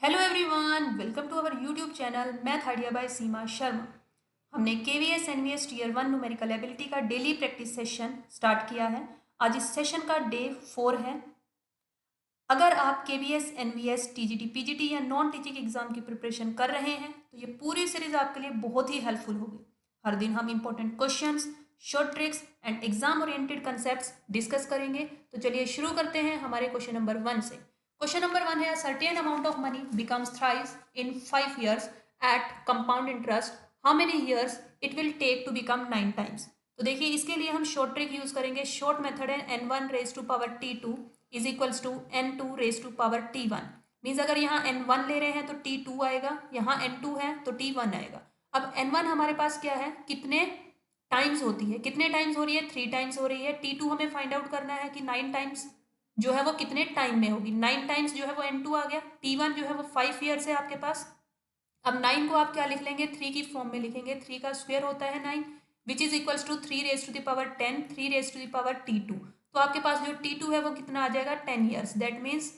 Hello everyone, welcome to our YouTube channel math idea by Seema Sharma. हमने KVS NVS tier 1 numerical ability का daily practice session start किया है। आज इस session का डे 4 है। अगर आप केवीएस एनवीएस टीजीटी पीजीटी या नॉन टीचिंग एग्जाम की प्रिपरेशन कर रहे हैं तो ये पूरी सीरीज आपके लिए बहुत ही हेल्पफुल होगी। हर दिन हम important questions, short tricks and exam oriented concepts discuss करेंगे। तो चलिए शुरू करते हैं हमारे क्वेश्चन नंबर 1 से। क्वेश्चन नंबर 1 है, certain amount of money becomes thrice in 5 years at compound interest, how many years it will take to become 9 times. तो देखिए, इसके लिए हम शॉर्ट ट्रिक यूज करेंगे। शॉर्ट मेथड है n1 raise to power t2 is equals to n2 raise to power t1। Means अगर यहाँ n1 ले रहे हैं तो t2 आएगा, यहाँ n2 है तो t1 आएगा। अब n1 हमारे पास क्या है, कितने टाइम्स होती है, कितने टाइम्स हो रही है, 3 टाइम्स हो रही है। t2 हमें फाइंड आउट करना है कि 9 टाइम्स जो है वो कितने टाइम में होगी। 9 टाइम्स जो है वो n2 आ गया। t1 जो है वो 5 ईयर्स है आपके पास। अब 9 को आप क्या लिख लेंगे, 3 की फॉर्म में लिखेंगे। 3 का स्क्वायर होता है 9, which is equals to 3 raise to the power 10, 3 raise to the power t2। तो आपके पास जो t2 है वो कितना आ जाएगा, 10 years. That means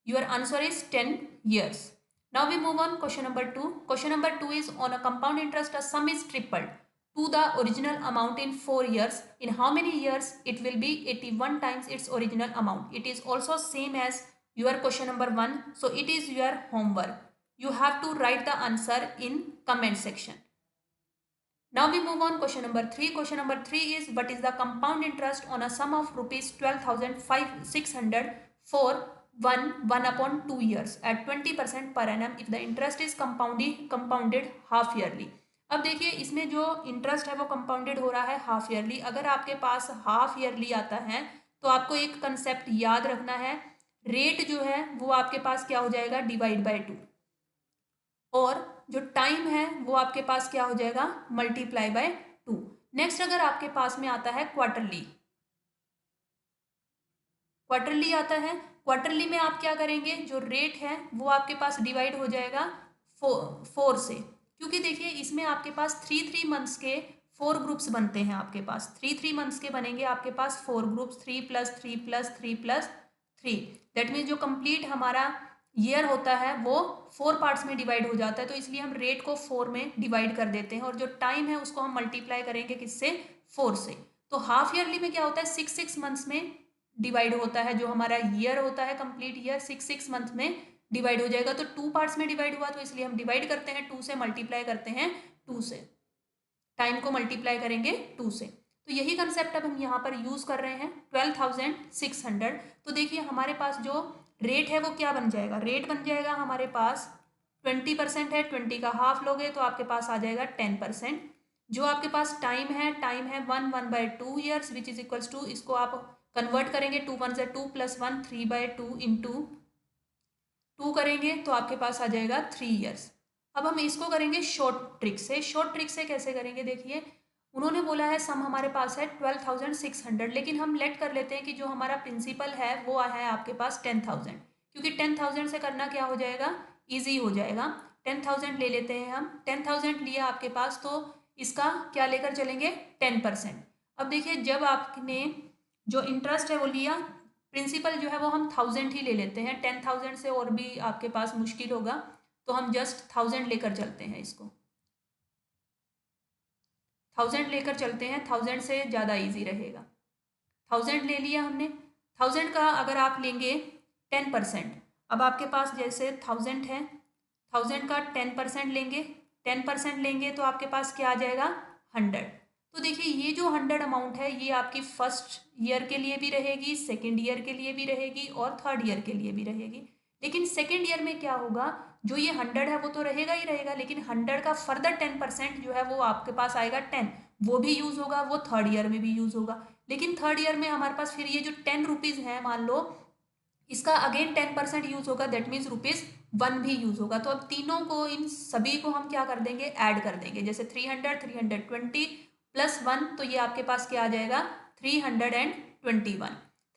your answer is 10 years. Now we move on question number 2। Question number 2 is on a compound interest a sum is tripled to the original amount in 4 years. In how many years it will be 81 times its original amount. It is also same as your question number 1. So it is your homework. You have to write the answer in comment section. Now we move on question number 3. Question number 3 is, what is the compound interest on a sum of rupees 12,600 for 1 upon 2 years at 20% per annum if the interest is compounded half yearly. अब देखिए, इसमें जो interest है वो compounded हो रहा है half yearly. अगर आपके पास हाफ ईयरली आता है तो आपको एक कंसेप्ट याद रखना है, रेट जो है वो आपके पास क्या हो जाएगा, डिवाइड बाय 2, और जो टाइम है वो आपके पास क्या हो जाएगा, मल्टीप्लाई बाय 2। नेक्स्ट अगर आपके पास में आता है क्वार्टरली, क्वार्टरली आता है, क्वार्टरली में आप क्या करेंगे, जो रेट है वो आपके पास डिवाइड हो जाएगा 4 से। क्योंकि देखिए, इसमें आपके पास 3 मंथ्स के 4 ग्रुप्स बनते हैं। आपके पास 3 मंथ्स के बनेंगे आपके पास 4 groups, 3 plus 3 plus 3 plus 3। That means जो कंप्लीट हमारा ईयर होता है वो 4 पार्ट्स में डिवाइड हो जाता है। तो इसलिए हम रेट को 4 में डिवाइड कर देते हैं और जो टाइम है उसको हम मल्टीप्लाई करेंगे किससे, 4 से। तो हाफ ईयरली में क्या होता है, 6 मंथ्स में डिवाइड होता है। जो हमारा ईयर होता है, कंप्लीट ईयर 6 मंथ में डिवाइड हो जाएगा। तो 2 पार्ट्स में डिवाइड हुआ तो इसलिए हम डिवाइड करते हैं 2 से, मल्टीप्लाई करते हैं 2 से, टाइम को मल्टीप्लाई करेंगे 2 से। तो यही कंसेप्ट अब हम यहाँ पर यूज कर रहे हैं, 12,600। तो देखिए, हमारे पास जो रेट है वो क्या बन जाएगा, रेट बन जाएगा हमारे पास 20% है। 20 का हाफ लोगे तो आपके पास आ जाएगा 10%। जो आपके पास टाइम है, टाइम है 1/2 years which is equals to, इसको आप कन्वर्ट करेंगे, 2 1 2 प्लस 1, 3/2 इंटू 2 करेंगे तो आपके पास आ जाएगा 3 ईयर्स। अब हम इसको करेंगे शॉर्ट ट्रिक से। शॉर्ट ट्रिक से कैसे करेंगे, देखिए, उन्होंने बोला है सम हमारे पास है 12,600, लेकिन हम लेट कर लेते हैं कि जो हमारा प्रिंसिपल है वो है आपके पास 10,000, क्योंकि 10,000 से करना क्या हो जाएगा, ईजी हो जाएगा। 10,000 ले लेते हैं हम। 10,000 लिया आपके पास तो इसका क्या लेकर चलेंगे, 10%। अब देखिए, जब आपने जो इंटरेस्ट है वो लिया, प्रिंसिपल जो है वो हम 1000 ही ले लेते हैं। 10,000 से और भी आपके पास मुश्किल होगा तो हम जस्ट 1000 लेकर चलते हैं, इसको 1000 लेकर चलते हैं, 1000 से ज़्यादा इजी रहेगा। 1000 ले लिया हमने। 1000 का अगर आप लेंगे 10%, अब आपके पास जैसे 1000 है, 1000 का 10% लेंगे, 10% लेंगे तो आपके पास क्या आ जाएगा, 100। तो देखिए, ये जो 100 अमाउंट है ये आपकी फर्स्ट ईयर के लिए भी रहेगी, सेकेंड ईयर के लिए भी रहेगी और थर्ड ईयर के लिए भी रहेगी। लेकिन सेकेंड ईयर में क्या होगा, जो ये 100 है वो तो रहेगा ही रहेगा, लेकिन 100 का फर्दर 10% जो है वो आपके पास आएगा 10, वो भी यूज़ होगा, वो थर्ड ईयर में भी यूज़ होगा। लेकिन थर्ड ईयर में हमारे पास फिर ये जो 10 रुपीज़ है, मान लो इसका अगेन 10% यूज़ होगा, दैट मीन्स ₹1 भी यूज़ होगा। तो अब तीनों को, इन सभी को हम क्या कर देंगे, ऐड कर देंगे। जैसे 300, 320 प्लस 1, तो ये आपके पास क्या आ जाएगा, 321।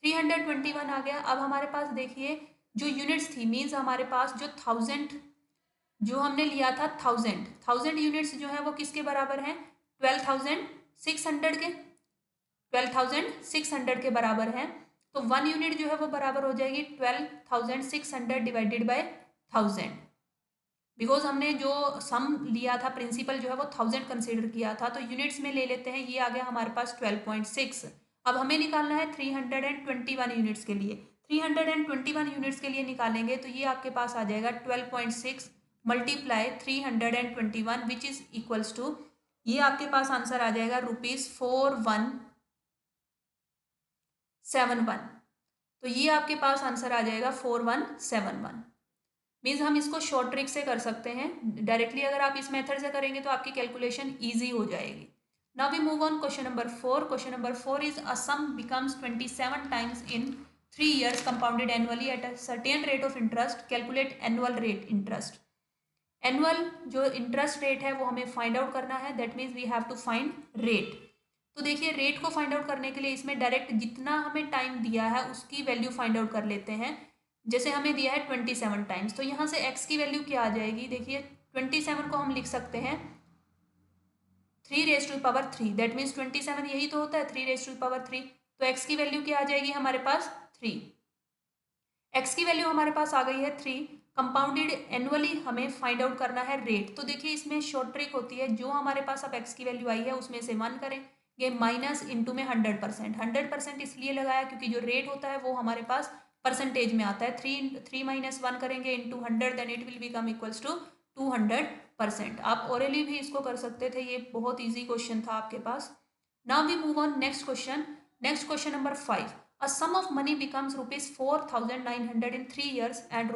321 आ गया। अब हमारे पास देखिए, जो यूनिट्स थी, मीन्स हमारे पास जो 1000 जो हमने लिया था, 1000 यूनिट्स जो है वो किसके बराबर हैं, 12,600 के, 12,600 के बराबर है। तो 1 यूनिट जो है वो बराबर हो जाएगी 12,600 डिवाइडेड बाय 1000, बिकॉज हमने जो सम लिया था प्रिंसिपल जो है वो 1000 कंसिडर किया था, तो यूनिट्स में ले लेते हैं। ये आ गया हमारे पास 12.6। अब हमें निकालना है 321 यूनिट्स के लिए। 321 यूनिट्स के लिए निकालेंगे तो ये आपके पास आ जाएगा 12.6 multiply 321 which is equals to, ये आपके पास आंसर आ जाएगा ₹4171। तो ये आपके पास आंसर आ जाएगा 4171। मीन्स हम इसको शॉर्ट ट्रिक से कर सकते हैं। डायरेक्टली अगर आप इस मेथड से करेंगे तो आपकी कैलकुलेशन ईजी हो जाएगी। Now we move on question number 4। Question number 4 is a sum becomes 27 times in 3 years compounded annually at a certain rate of interest, calculate annual rate interest. Annual जो interest rate है वो हमें find out करना है, that means we have to find rate. तो देखिए rate को find out करने के लिए इसमें डायरेक्ट जितना हमें टाइम दिया है उसकी वैल्यू फाइंड आउट कर लेते हैं। जैसे हमें दिया है 27 टाइम्स, तो यहाँ से x की वैल्यू क्या आ जाएगी, देखिए 27 को हम लिख सकते हैं 3^3, दैट मीन्स 27 यही तो होता है 3^3। तो x की वैल्यू क्या आ जाएगी हमारे पास 3। x की वैल्यू हमारे पास आ गई है 3। कंपाउंडेड एनुअली हमें फाइंड आउट करना है रेट। तो देखिए इसमें शॉर्ट ट्रिक होती है, जो हमारे पास अब x की वैल्यू आई है उसमें से 1 करें, ये माइनस इंटू में 100%। 100% इसलिए लगाया क्योंकि जो रेट होता है वो हमारे पास परसेंटेज में आता है। 3 माइनस 1 करेंगे into 100, then it will become equals to 200%। आप ओरली भी इसको कर सकते थे, ये बहुत ईजी क्वेश्चन था आपके पास। Now we move on next question. Next question number 5। A sum of money becomes ₹4,900 in 3 years and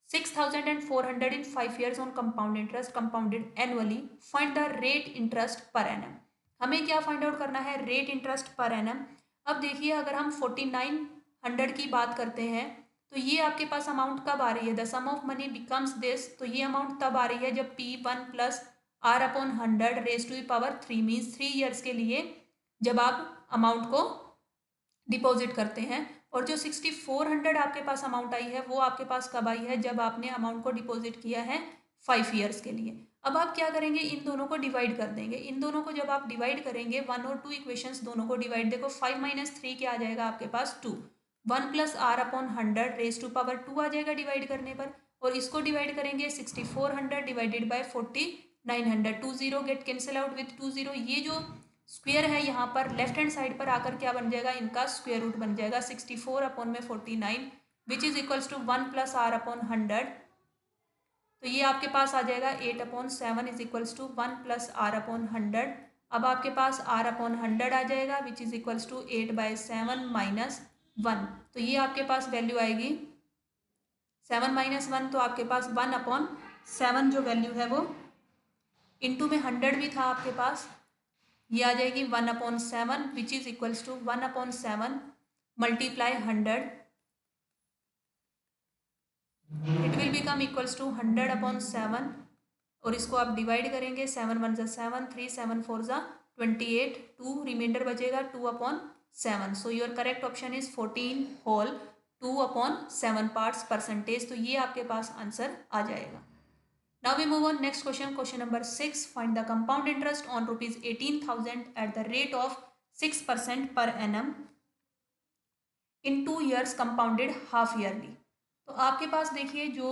₹6,400 in 5 years on compound interest compounded annually. Find the rate interest per annum. हमें क्या find out करना है, rate interest per annum. अब देखिए अगर हम 4900 की बात करते हैं तो ये आपके पास अमाउंट कब आ रही है, the sum of money becomes this, तो ये अमाउंट तब आ रही है जब P1 plus R/100 raise to power 3 means 3 years के लिए जब आप अमाउंट को डिपॉजिट करते हैं। और जो 6400 आपके पास अमाउंट आई है वो आपके पास कब आई है, जब आपने अमाउंट को डिपॉजिट किया है 5 ईयर्स के लिए। अब आप क्या करेंगे, इन दोनों को डिवाइड कर देंगे। इन दोनों को जब आप डिवाइड करेंगे 1 और 2 इक्वेशंस दोनों को डिवाइड, देखो 5 माइनस 3 क्या आ जाएगा आपके पास 2, 1 plus R/100 raise to power 2 आ जाएगा डिवाइड करने पर। और इसको डिवाइड करेंगे 6400 divided by 4900, 2 0 get cancel out with 2 0। ये जो स्क्वायर है यहाँ पर लेफ्ट हैंड साइड पर आकर क्या बन जाएगा, इनका स्क्वायर रूट बन जाएगा 64/49 which is equals to 1 plus R/100। तो ये आपके पास आ जाएगा 8/7 is equals to 1 plus R/100। अब आपके पास R/100 आ जाएगा which is equals to 8/7 minus 1। तो ये आपके पास वैल्यू आएगी 7 माइनस 1, तो आपके पास 1/7 जो वैल्यू है वो इंटू में 100 भी था आपके पास, ये आ जाएगी 1/7 which is equals to 1/7 multiply 100, it will become equals to 100/7। और इसको आप डिवाइड करेंगे, 7 1 ज़ा 7, 3 7 4 ज़ा 28, 2 रिमाइंडर बचेगा 2/7। So your correct option is 14 whole 2/7 parts percentage. तो ये आपके पास आंसर आ जाएगा। Now we move on next question. Question number 6. Find the compound interest on ₹18,000 at the rate of 6% per annum in 2 years compounded half yearly. तो आपके पास देखिए जो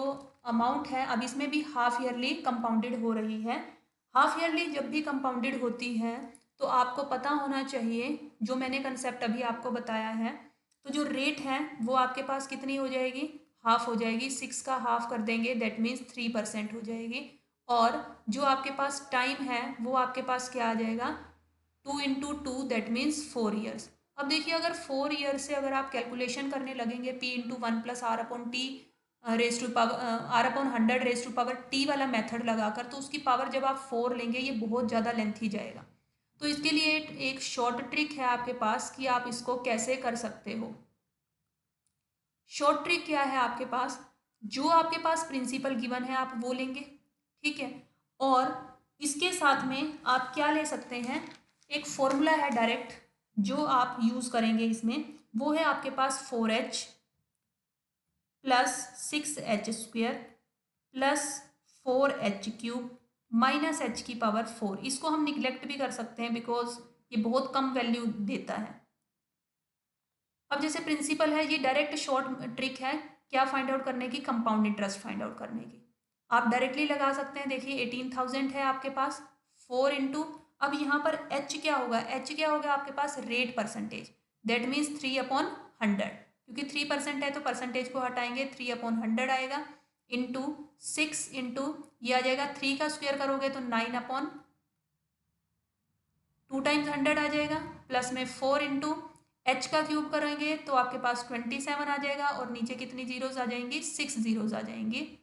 amount है अब इसमें भी हाफ ईयरली कंपाउंडेड हो रही है। हाफ ईयरली जब भी कंपाउंडेड होती है तो आपको पता होना चाहिए, जो मैंने कंसेप्ट अभी आपको बताया है, तो जो रेट है वो आपके पास कितनी हो जाएगी, हाफ हो जाएगी। 6 का हाफ कर देंगे दैट मीन्स 3% हो जाएगी। और जो आपके पास टाइम है वो आपके पास क्या आ जाएगा, 2 इंटू 2 दैट मीन्स 4 ईयर्स। अब देखिए अगर 4 ईयर्स से अगर आप कैलकुलेशन करने लगेंगे P into 1 plus R/T raise to power R/100 raise to power T वाला मेथड लगाकर, तो उसकी पावर जब आप 4 लेंगे ये बहुत ज़्यादा लेंथी जाएगा। तो इसके लिए एक शॉर्ट ट्रिक है आपके पास कि आप इसको कैसे कर सकते हो। शॉर्ट ट्रिक क्या है आपके पास, जो आपके पास प्रिंसिपल गिवन है आप वो लेंगे, ठीक है। और इसके साथ में आप क्या ले सकते हैं, एक फॉर्मूला है डायरेक्ट जो आप यूज़ करेंगे इसमें, वो है आपके पास 4h plus 6h² plus 4h³ minus h की पावर 4। इसको हम निगलेक्ट भी कर सकते हैं बिकॉज ये बहुत कम वैल्यू देता है। अब जैसे प्रिंसिपल है, ये डायरेक्ट शॉर्ट ट्रिक है, क्या फाइंड आउट करने की, कंपाउंड इंटरेस्ट फाइंड आउट करने की। आप डायरेक्टली लगा सकते हैं, देखिए 18,000 है आपके पास, 4 इंटू, अब यहाँ पर एच क्या होगा, एच क्या होगा आपके पास, रेट परसेंटेज, दैट मीन्स 3/100, क्योंकि 3% है तो परसेंटेज को हटाएंगे, 3/100 आएगा, इंटू 6 इंटू ये आ जाएगा 3 का स्क्वायर करोगे तो 9/2 टाइम्स 100 आ जाएगा, प्लस में 4 इंटू एच का क्यूब करेंगे तो आपके पास 27 आ जाएगा, और नीचे कितनी जीरोज आ जाएंगी, 6 जीरोज आ जाएंगी।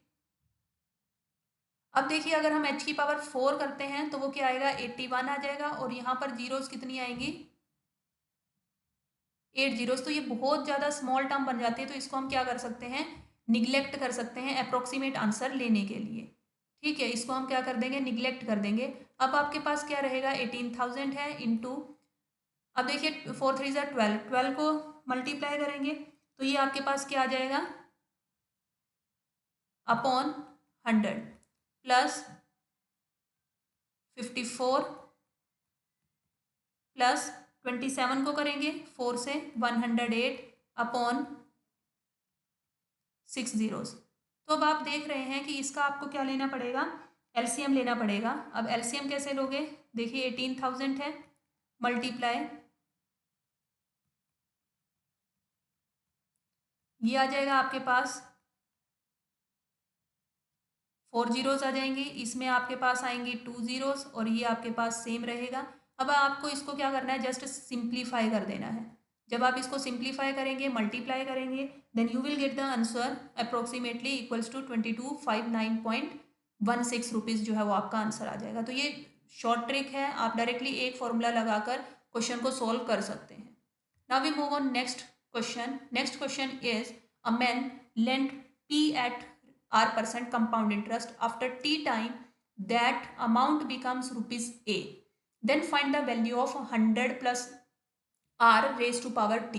अब देखिए अगर हम h की पावर 4 करते हैं तो वो क्या आएगा, 81 आ जाएगा, और यहाँ पर जीरोज कितनी आएंगी, 8 जीरोज। तो ये बहुत ज़्यादा स्मॉल टर्म बन जाती है, तो इसको हम क्या कर सकते हैं, निग्लेक्ट कर सकते हैं अप्रोक्सीमेट आंसर लेने के लिए। ठीक है, इसको हम क्या कर देंगे, निग्लेक्ट कर देंगे। अब आपके पास क्या रहेगा, 18,000 है इंटू, अब देखिए 4 3 12, 12 को मल्टीप्लाई करेंगे तो ये आपके पास क्या आ जाएगा, अपॉन 100 प्लस 54 प्लस 27 को करेंगे 4 से 108 अपॉन 6 जीरोस। तो अब आप देख रहे हैं कि इसका आपको क्या लेना पड़ेगा, एलसीएम लेना पड़ेगा। अब एलसीएम कैसे लोगे, देखिए 18,000 है, मल्टीप्लाई, ये आ जाएगा आपके पास 4 जीरोस आ जाएंगे, इसमें आपके पास आएंगे 2 जीरोस, और ये आपके पास सेम रहेगा। अब आपको इसको क्या करना है, जस्ट सिंप्लीफाई कर देना है। जब आप इसको सिंप्लीफाई करेंगे, मल्टीप्लाई करेंगे, then you will get the answer approximately equals to 2259.16 rupees जो है वो आपका आंसर आ जाएगा। तो ये शॉर्ट ट्रिक है, आप डायरेक्टली एक फॉर्मूला लगाकर क्वेश्चन को सोल्व कर सकते हैं। Now we move on next question. Next question is a man lent P at R% compound interest after T time, that amount becomes rupees A. Then find the value of 100 plus R raised to power T.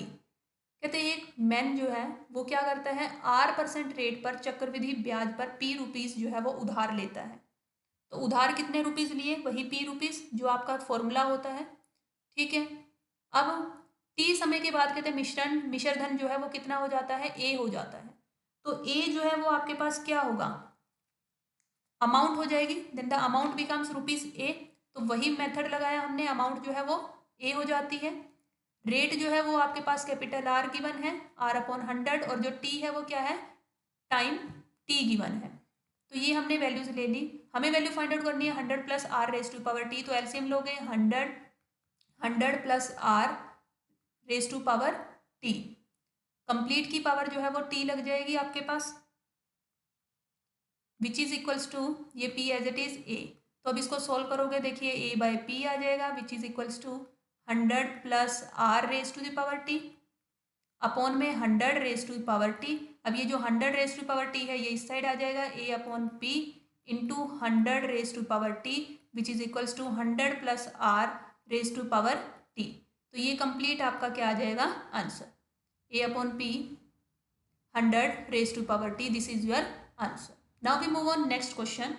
कहते हैं एक man जो है वो क्या करता है, R% rate पर चक्रवृद्धि ब्याज पर P रुपीज जो है वो उधार लेता है। तो उधार कितने रुपीज लिए, वही P रुपीज जो आपका फॉर्मूला होता है। ठीक है, अब T समय के बाद कहते हैं मिश्रधन जो है वो कितना हो जाता है, A हो जाता है। तो A जो है वो आपके पास क्या होगा, अमाउंट हो जाएगी, then the amount becomes rupees A। तो वही मेथड लगाया हमने, अमाउंट जो है वो A हो जाती है। रेट जो है वो आपके पास कैपिटल R गिवन है, R/100, और जो T है वो क्या है, टाइम T गिवन है। तो ये हमने वैल्यूज ले ली। हमें वैल्यू फाइंड आउट करनी है 100 plus R raise to power T। तो एलसीएम लोगे 100 plus R raise to power T, complete की पावर जो है वो T लग जाएगी आपके पास, विच इज इक्वल्स टू ये P as it is A। तो अब इसको सोल्व करोगे, देखिए A/P आ जाएगा, which is equals to 100 plus R raise to the power T upon में 100 रेज टू पावर T। अब ये जो 100 रेज टू पावर T है ये इस साइड आ जाएगा, A/P into 100 raise to power T which is equals to 100 plus R raise to power T। तो ये कंप्लीट आपका क्या आ जाएगा answer, A/P 100 raised to power T. This is your answer. Now we move on next question.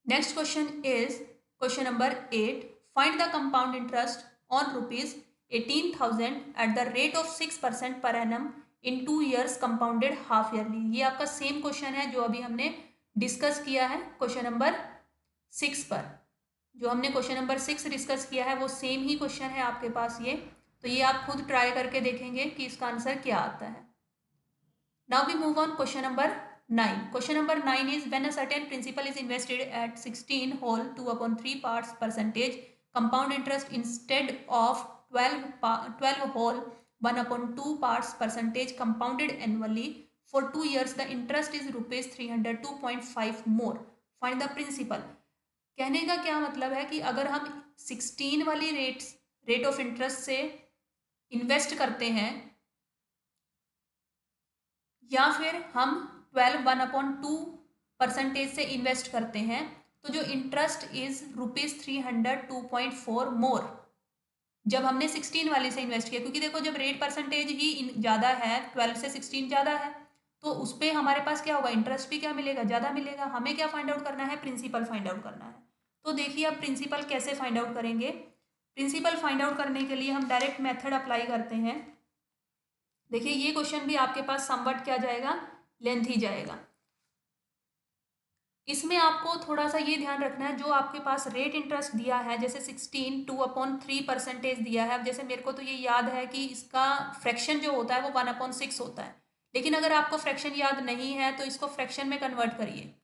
Next question is question number 8. Find the compound interest on rupees 18,000 at the rate of 6% per annum in 2 years compounded half yearly. ये आपका same question है जो अभी हमने discuss किया है question number 6 पर। जो हमने क्वेश्चन नंबर 6 डिस्कस किया है वो सेम ही क्वेश्चन है आपके पास ये। तो ये आप खुद ट्राई करके देखेंगे कि इसका आंसर क्या आता है। Now we move on question number 9. Question number 9 is when a certain principal is invested at 16 whole 2/3 parts percentage compound interest instead of 12 whole 1/2 parts percentage compounded annually for 2 years, the interest is rupees 302.5 more. Find the principal. कहने का क्या मतलब है कि अगर हम 16 वाली rate of interest से इन्वेस्ट करते हैं या फिर हम 1/2% से इन्वेस्ट करते हैं, तो जो इंटरेस्ट इज रुपीज 302.4 मोर जब हमने 16 वाले से इन्वेस्ट किया। क्योंकि देखो जब रेट परसेंटेज ही ज़्यादा है, 12 से 16 ज़्यादा है, तो उस पर हमारे पास क्या होगा, इंटरेस्ट भी क्या मिलेगा, ज़्यादा मिलेगा। हमें क्या फाइंड आउट करना है, प्रिंसिपल फाइंड आउट करना है। तो देखिए अब प्रिंसिपल कैसे फाइंड आउट करेंगे। प्रिंसिपल फाइंड आउट करने के लिए हम डायरेक्ट मेथड अप्लाई करते हैं। देखिए ये क्वेश्चन भी आपके पास समवट क्या जाएगा, लेंथी जाएगा। इसमें आपको थोड़ा सा ये ध्यान रखना है, जो आपके पास रेट इंटरेस्ट दिया है, जैसे 16 2/3% दिया है। अब जैसे मेरे को तो ये याद है कि इसका फ्रैक्शन जो होता है वो 1/6 होता है, लेकिन अगर आपको फ्रैक्शन याद नहीं है तो इसको फ्रैक्शन में कन्वर्ट करिए,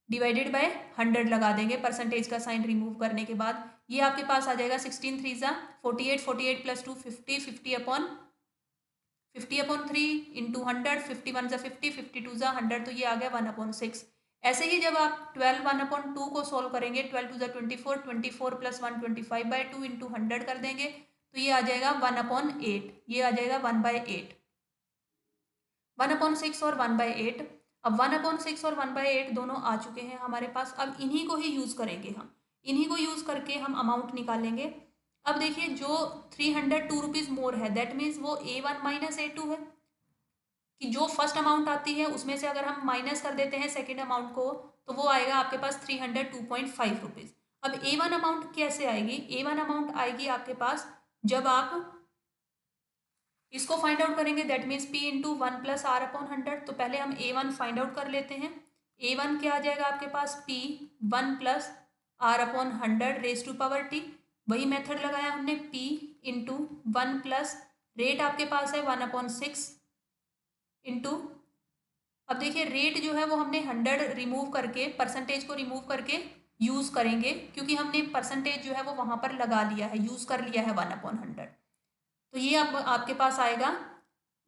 डिवाइडेड बाय 100 लगा देंगे परसेंटेज का साइन रिमूव करने के बाद। ये आपके पास आ जाएगा 16 3 ज़ा 48, 48 + 2 50, 50/3 इंटू 100, 51 ज़ा 50, 52 ज़ा 100, तो ये आ गया 1/6। ऐसे ही जब आप 12 1/2 को सॉल्व करेंगे, 12 2 ज़ा 24, 24 + 1 25/2 इंटू 100 कर देंगे, तो ये आ जाएगा 1/8। ये आ जाएगा 1/8, 1/6 और 1/8। अब 1/6 और 1/8 दोनों आ चुके हैं हमारे पास। अब इन्हीं को ही यूज़ करेंगे हम, इन्हीं को यूज़ करके हम अमाउंट निकालेंगे। अब देखिए जो 302 रुपीज़ मोर है, दैट मीन्स वो A1 माइनस A2 है, कि जो फर्स्ट अमाउंट आती है उसमें से अगर हम माइनस कर देते हैं सेकेंड अमाउंट को, तो वो आएगा आपके पास 302.5 रुपीज़। अब A1 अमाउंट कैसे आएगी? A1 अमाउंट आएगी आपके पास जब आप इसको फाइंड आउट करेंगे, that means P into 1 + R/100। तो पहले हम A1 फाइंड आउट कर लेते हैं। A1 क्या आ जाएगा आपके पास? P 1 + R/100 raise to power T। वही मेथड लगाया हमने, P इंटू 1 प्लस रेट आपके पास है 1/6 इंटू, अब देखिए रेट जो है वो हमने 100 रिमूव करके, परसेंटेज को रिमूव करके यूज़ करेंगे, क्योंकि हमने परसेंटेज जो है वो वहाँ पर लगा लिया है, यूज़ कर लिया है 1/100। तो ये अब आपके पास आएगा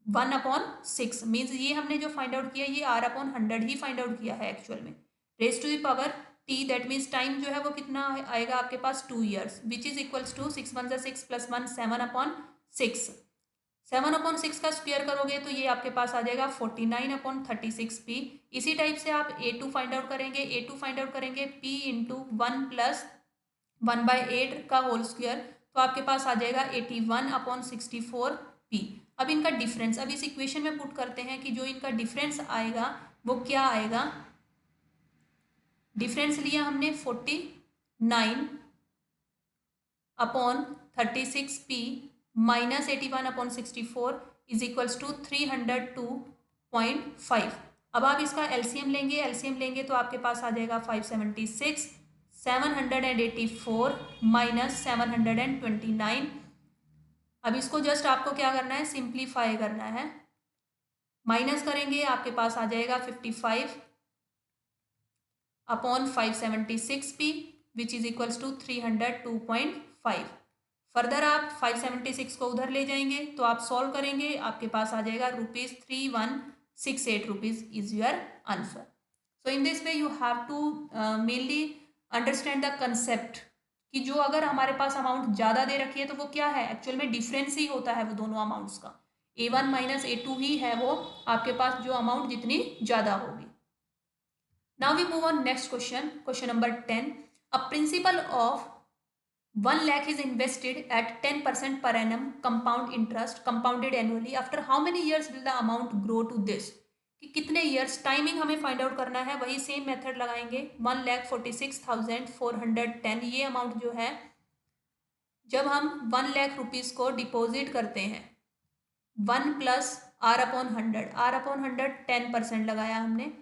1/6, मीन्स ये हमने जो फाइंड आउट किया ये R/100 ही फाइंड आउट किया है एक्चुअल में। Raise to the power T, that means time जो है वो कितना आएगा आपके पास 2 years, which is equals to 6 1 + 6 + 1 7/6। 7/6 का स्क्वायर करोगे तो ये आपके पास आ जाएगा 49/36p। इसी टाइप से आप A2 फाइंड आउट करेंगे, A2 फाइंड आउट करेंगे P इंटू 1 + 1/8 का होल स्क्वायर, तो आपके पास आ जाएगा 81/64p। अब इनका डिफरेंस, अब इस इक्वेशन में पुट करते हैं कि जो इनका डिफरेंस आएगा वो क्या आएगा। डिफरेंस लिया हमने 49/36p minus 81/64 is equals to 302.5। अब आप इसका एलसीएम लेंगे, एलसीएम लेंगे तो आपके पास आ जाएगा 576, 784 माइनस 729। अब इसको जस्ट आपको क्या करना है, सिंप्लीफाई करना है। माइनस करेंगे आपके पास आ जाएगा 55/576p which is equals to 302.5। Further आप 576 को उधर ले जाएंगे तो आप सॉल्व करेंगे, आपके पास आ जाएगा ₹3168 rupees is your answer. So in this way you have to mainly understand the concept कि जो अगर हमारे पास अमाउंट ज़्यादा दे रखी है तो वो क्या है, एक्चुअल में डिफरेंस ही होता है वो दोनों अमाउंट्स का। A1 माइनस A2 ही है वो आपके पास जो अमाउंट जितनी ज़्यादा होगी। Now we move on next question, question number 10। A principal of 1 lakh is invested at 10% per annum compound interest compounded annually. After how many years will the amount grow to this? कि कितने years, timing हमें find out करना है, वही same method लगाएंगे। 1,46,410 ये amount जो है, जब हम 1 लाख रुपीज़ को डिपॉजिट करते हैं, 1 + R/100, R/100 10% लगाया हमने।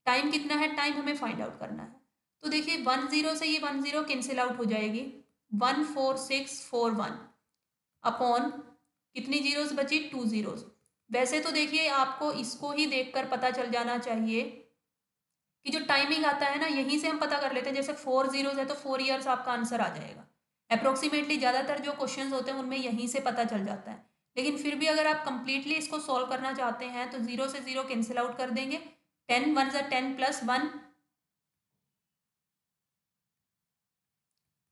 टाइम कितना है, टाइम हमें फाइंड आउट करना है। तो देखिए 10 से ये 10 कैंसिल आउट हो जाएगी, 14641 अपॉन कितनी जीरोस बची, 2 जीरोस। वैसे तो देखिए आपको इसको ही देखकर पता चल जाना चाहिए कि जो टाइमिंग आता है ना, यहीं से हम पता कर लेते हैं। जैसे 4 जीरोस है तो 4 ईयर्स आपका आंसर आ जाएगा अप्रोक्सीमेटली। ज़्यादातर जो क्वेश्चंस होते हैं उनमें यहीं से पता चल जाता है, लेकिन फिर भी अगर आप कंप्लीटली इसको सॉल्व करना चाहते हैं तो 0 से 0 कैंसिल आउट कर देंगे। 10 1 ज़ा 10 + 1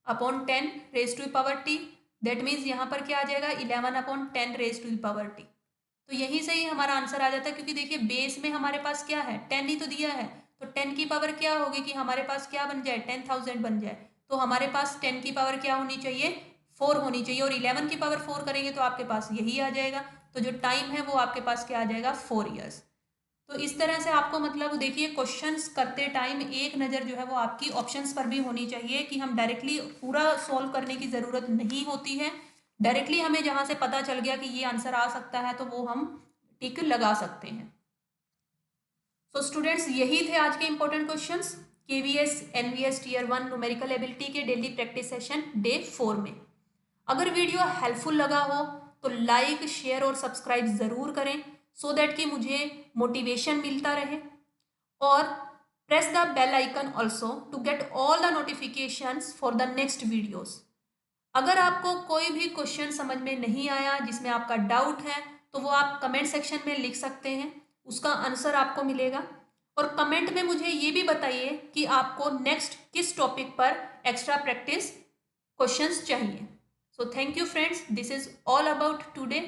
upon 10 raise to power t, that means यहाँ पर क्या आ जाएगा, 11/10 रेज टू पावर टी। तो यहीं से ही हमारा आंसर आ जाता है, क्योंकि देखिए बेस में हमारे पास क्या है, 10 ही तो दिया है। तो 10 की पावर क्या होगी कि हमारे पास क्या बन जाए, 10,000 बन जाए। तो हमारे पास 10 की पावर क्या होनी चाहिए, 4 होनी चाहिए, और 11 की पावर 4 करेंगे तो आपके पास यही आ जाएगा। तो जो टाइम है वो आपके पास क्या आ जाएगा, 4 ईयर्स। तो इस तरह से आपको मतलब देखिए क्वेश्चंस करते टाइम एक नज़र जो है वो आपकी ऑप्शंस पर भी होनी चाहिए, कि हम डायरेक्टली पूरा सॉल्व करने की ज़रूरत नहीं होती है। डायरेक्टली हमें जहाँ से पता चल गया कि ये आंसर आ सकता है तो वो हम टिक लगा सकते हैं। सो स्टूडेंट्स, यही थे आज के important questions KVS NVS tier 1 numerical ability के डेली प्रैक्टिस सेशन डे 4 में। अगर वीडियो हेल्पफुल लगा हो तो लाइक, शेयर और सब्सक्राइब ज़रूर करें सो दैट कि मुझे मोटिवेशन मिलता रहे, और press the bell icon also to get all the notifications for the next videos. अगर आपको कोई भी क्वेश्चन समझ में नहीं आया, जिसमें आपका डाउट है, तो वो आप कमेंट सेक्शन में लिख सकते हैं, उसका आंसर आपको मिलेगा। और कमेंट में मुझे ये भी बताइए कि आपको नेक्स्ट किस टॉपिक पर एक्स्ट्रा प्रैक्टिस क्वेश्चंस चाहिए। So thank you friends, this is all about today.